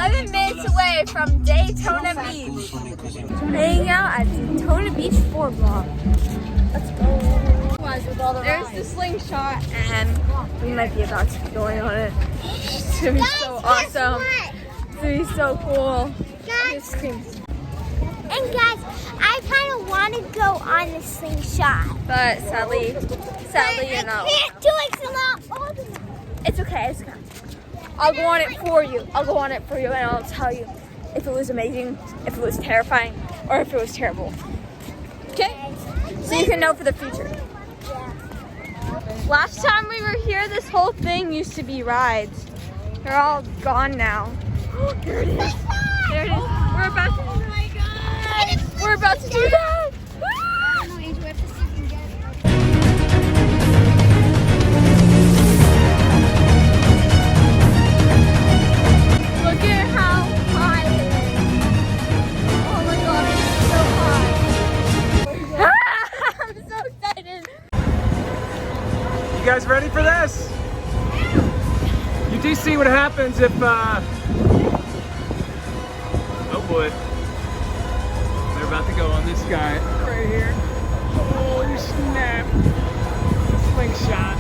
11 minutes away from Daytona Beach. Hanging out at Daytona Beach boardwalk. Let's go. There's the slingshot, and we might be about to be going on it. It's gonna be so awesome. It's gonna be so cool. Guys, and guys, I kind of want to go on the slingshot. But sadly, you know. I can't do it because I'm not old enough. It's okay, it's okay. I'll go on it for you. I'll go on it for you, and I'll tell you if it was amazing, if it was terrifying, or if it was terrible. Okay? So you can know for the future. Last time we were here, this whole thing used to be rides. They're all gone now. There it is. There it is. We're about to. Oh my God. We're about to do that. Look at how high it is. Oh my God, it's so high. I'm so excited. You guys ready for this? You do see what happens if, oh boy. They're about to go on this guy right here. Holy snap. Slingshot.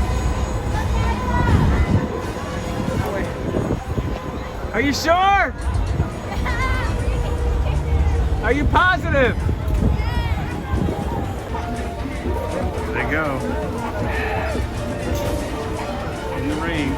Boy. Are you sure? Are you positive? There they go. In the rain.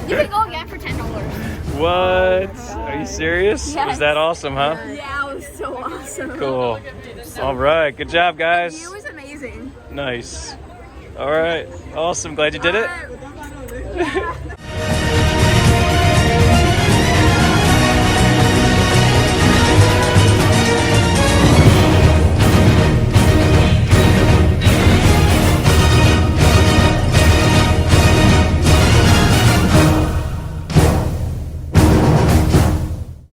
You can go again for $10. What? Are you serious? Yes. Was that awesome, huh? Yeah, it was so awesome. Cool. All right. Good job, guys. It was amazing. Nice. All right. Awesome. Glad you did it.